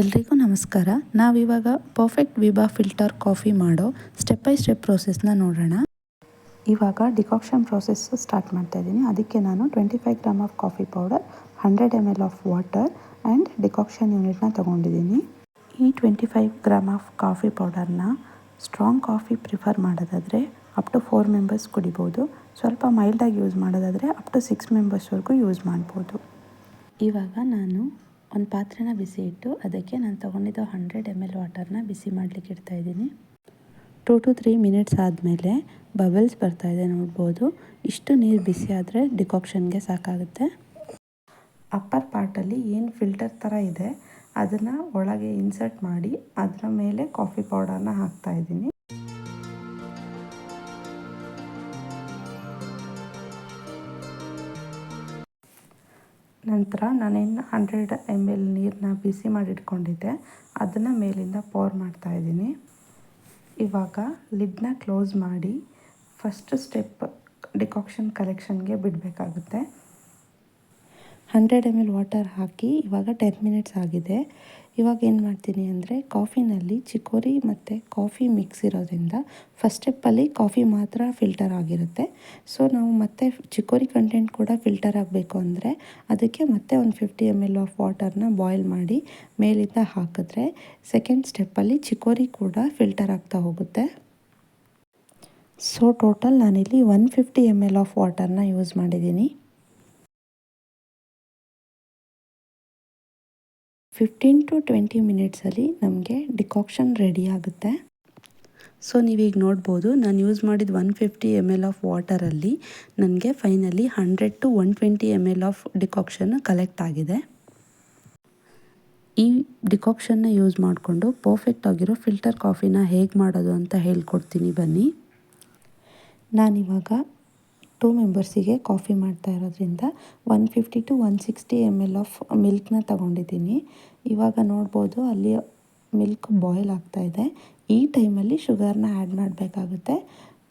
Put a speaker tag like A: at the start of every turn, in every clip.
A: ಎಲ್ರಿಗೂ ನಮಸ್ಕಾರ. ನಾವಿವಾಗ ಪರ್ಫೆಕ್ಟ್ ವಿಬಾ ಫಿಲ್ಟರ್ ಕಾಫಿ ಮಾಡೋ ಸ್ಟೆಪ್ ಬೈ ಸ್ಟೆಪ್ ಪ್ರೋಸೆಸ್ನ ನೋಡೋಣ. ಇವಾಗ ಡಿಕಾಕ್ಷನ್ ಪ್ರೋಸೆಸ್ ಸ್ಟಾರ್ಟ್ ಮಾಡ್ತಾ ಇದ್ದೀನಿ. ಅದಕ್ಕೆ ನಾನು 25 gram of coffee powder, 100 ml of water and decoction ಯೂನಿಟ್ನ ತೊಗೊಂಡಿದ್ದೀನಿ. ಈ 25 ಗ್ರಾಮ್ ಆಫ್ ಕಾಫಿ ಪೌಡರ್ನ ಸ್ಟ್ರಾಂಗ್ ಕಾಫಿ ಪ್ರಿಫರ್ ಮಾಡೋದಾದರೆ ಅಪ್ ಟು 4 ಮೆಂಬರ್ಸ್ ಕುಡಿಬೋದು. ಸ್ವಲ್ಪ ಮೈಲ್ಡಾಗಿ ಯೂಸ್ ಮಾಡೋದಾದರೆ ಅಪ್ ಟು 6 ಮೆಂಬರ್ಸ್ವರೆಗೂ ಯೂಸ್ ಮಾಡ್ಬೋದು. ಇವಾಗ ನಾನು ಒಂದು ಪಾತ್ರೆನ ಬಿಸಿ ಇಟ್ಟು ಅದಕ್ಕೆ ನಾನು ತೊಗೊಂಡಿದ್ದು 100 ml ವಾಟರ್ನ ಬಿಸಿ ಮಾಡಲಿಕ್ಕೆ ಇಡ್ತಾಯಿದ್ದೀನಿ. 2 to 3 ಮಿನಿಟ್ಸ್ ಆದಮೇಲೆ ಬಬಲ್ಸ್ ಬರ್ತಾಯಿದೆ ನೋಡ್ಬೋದು. ಇಷ್ಟು ನೀರು ಬಿಸಿ ಆದರೆ ಡಿಕಾಕ್ಷನ್ಗೆ ಸಾಕಾಗುತ್ತೆ. ಅಪ್ಪರ್ ಪಾರ್ಟಲ್ಲಿ ಏನು ಫಿಲ್ಟರ್ ಥರ ಇದೆ ಅದನ್ನು ಒಳಗೆ ಇನ್ಸರ್ಟ್ ಮಾಡಿ ಅದರ ಮೇಲೆ ಕಾಫಿ ಪೌಡರ್ನ ಹಾಕ್ತಾಯಿದ್ದೀನಿ. ನಂತರ ನಾನೇನು 100 ml ನೀರನ್ನ ಬಿಸಿ ಮಾಡಿ ಇಟ್ಕೊಂಡಿದ್ದೆ ಅದನ್ನು ಮೇಲಿಂದ ಪೋರ್ ಮಾಡ್ತಾಯಿದ್ದೀನಿ. ಇವಾಗ ಲಿಡ್ನ ಕ್ಲೋಸ್ ಮಾಡಿ ಫಸ್ಟ್ ಸ್ಟೆಪ್ ಡಿಕಾಕ್ಷನ್ ಕಲೆಕ್ಷನ್ಗೆ ಬಿಡಬೇಕಾಗುತ್ತೆ. 100 ml ವಾಟರ್ ಹಾಕಿ ಇವಾಗ 10 ಮಿನಿಟ್ಸ್ ಆಗಿದೆ. ಇವಾಗ ಏನು ಮಾಡ್ತೀನಿ ಅಂದರೆ ಕಾಫಿನಲ್ಲಿ ಚಿಕೋರಿ ಮತ್ತು ಕಾಫಿ ಮಿಕ್ಸ್ ಇರೋದ್ರಿಂದ ಫಸ್ಟ್ ಸ್ಟೆಪ್ಪಲ್ಲಿ ಕಾಫಿ ಮಾತ್ರ ಫಿಲ್ಟರ್ ಆಗಿರುತ್ತೆ. ಸೊ ನಾವು ಮತ್ತೆ ಚಿಕೋರಿ ಕಂಟೆಂಟ್ ಕೂಡ ಫಿಲ್ಟರ್ ಆಗಬೇಕು ಅಂದರೆ ಅದಕ್ಕೆ ಮತ್ತೆ ಒಂದು 50 ml ಆಫ್ ವಾಟರ್ನ ಬಾಯ್ಲ್ ಮಾಡಿ ಮೇಲಿಂದ ಹಾಕಿದ್ರೆ ಸೆಕೆಂಡ್ ಸ್ಟೆಪ್ಪಲ್ಲಿ ಚಿಕೋರಿ ಕೂಡ ಫಿಲ್ಟರ್ ಆಗ್ತಾ ಹೋಗುತ್ತೆ. ಸೊ ಟೋಟಲ್ ನಾನಿಲ್ಲಿ 150 ml ಆಫ್ ವಾಟರ್ನ ಯೂಸ್ ಮಾಡಿದ್ದೀನಿ. 15 to 20 ಮಿನಿಟ್ಸಲ್ಲಿ ನಮಗೆ ಡಿಕಾಕ್ಷನ್ ರೆಡಿ ಆಗುತ್ತೆ. ಸೊ ನೀವೀಗ ನೋಡ್ಬೋದು ನಾನು ಯೂಸ್ ಮಾಡಿದ 150 ml ಆಫ್ ವಾಟರಲ್ಲಿ ನನಗೆ finally 100 to 120 ml of decoction collect ಆಗಿದೆ. ಈ ಡಿಕಾಕ್ಷನ್ನ ಯೂಸ್ ಮಾಡಿಕೊಂಡು ಪರ್ಫೆಕ್ಟ್ ಆಗಿರೋ ಫಿಲ್ಟರ್ ಕಾಫಿನ ಹೇಗೆ ಮಾಡೋದು ಅಂತ ಹೇಳ್ಕೊಡ್ತೀನಿ ಬನ್ನಿ. ನಾನಿವಾಗ 2 ಮೆಂಬರ್ಸಿಗೆ ಕಾಫಿ ಮಾಡ್ತಾ ಇರೋದ್ರಿಂದ 150 to 160 ml ಆಫ್ ಮಿಲ್ಕ್ನ ತಗೊಂಡಿದ್ದೀನಿ. ಇವಾಗ ನೋಡ್ಬೋದು ಅಲ್ಲಿ ಮಿಲ್ಕ್ ಬಾಯ್ಲ್ ಆಗ್ತಾಯಿದೆ. ಈ ಟೈಮಲ್ಲಿ ಶುಗರ್ನ ಆ್ಯಡ್ ಮಾಡಬೇಕಾಗುತ್ತೆ.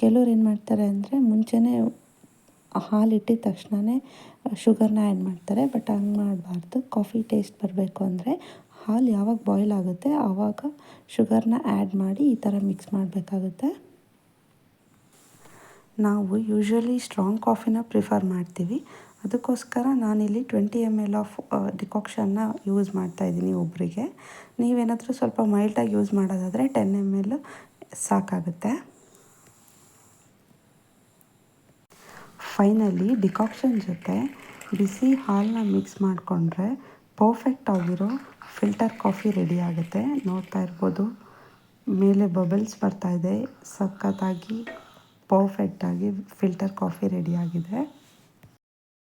A: ಕೆಲವ್ರು ಏನು ಮಾಡ್ತಾರೆ ಅಂದರೆ ಮುಂಚೆನೇ ಹಾಲಿಟ್ಟಿದ ತಕ್ಷಣವೇ ಶುಗರ್ನ ಆ್ಯಡ್ ಮಾಡ್ತಾರೆ. ಬಟ್ ಹಂಗೆ ಮಾಡಬಾರ್ದು. ಕಾಫಿ ಟೇಸ್ಟ್ ಬರಬೇಕು ಅಂದರೆ ಹಾಲು ಯಾವಾಗ ಬಾಯ್ಲ್ ಆಗುತ್ತೆ ಆವಾಗ ಶುಗರ್ನ ಆ್ಯಡ್ ಮಾಡಿ ಈ ಥರ ಮಿಕ್ಸ್ ಮಾಡಬೇಕಾಗುತ್ತೆ. ನಾವು ಯೂಶ್ವಲಿ ಸ್ಟ್ರಾಂಗ್ ಕಾಫಿನ ಪ್ರಿಫರ್ ಮಾಡ್ತೀವಿ. ಅದಕ್ಕೋಸ್ಕರ ನಾನಿಲ್ಲಿ 20 ml ಆಫ್ ಡಿಕಾಕ್ಷನ್ನ ಯೂಸ್ ಮಾಡ್ತಾಯಿದ್ದೀನಿ ಒಬ್ಬರಿಗೆ. ನೀವೇನಾದರೂ ಸ್ವಲ್ಪ ಮೈಲ್ಡಾಗಿ ಯೂಸ್ ಮಾಡೋದಾದರೆ 10 ml ಸಾಕಾಗುತ್ತೆ. ಫೈನಲಿ ಡಿಕಾಕ್ಷನ್ ಜೊತೆ ಬಿಸಿ ಹಾಲನ್ನ ಮಿಕ್ಸ್ ಮಾಡಿಕೊಂಡ್ರೆ ಪರ್ಫೆಕ್ಟ್ ಆಗಿರೋ ಫಿಲ್ಟರ್ ಕಾಫಿ ರೆಡಿ ಆಗುತ್ತೆ. ನೋಡ್ತಾ ಇರ್ಬೋದು ಮೇಲೆ ಬಬಲ್ಸ್ ಬರ್ತಾಯಿದೆ. ಸಖತ್ತಾಗಿ ಪರ್ಫೆಕ್ಟಾಗಿ ಫಿಲ್ಟರ್ ಕಾಫಿ ರೆಡಿ ಆಗಿದೆ.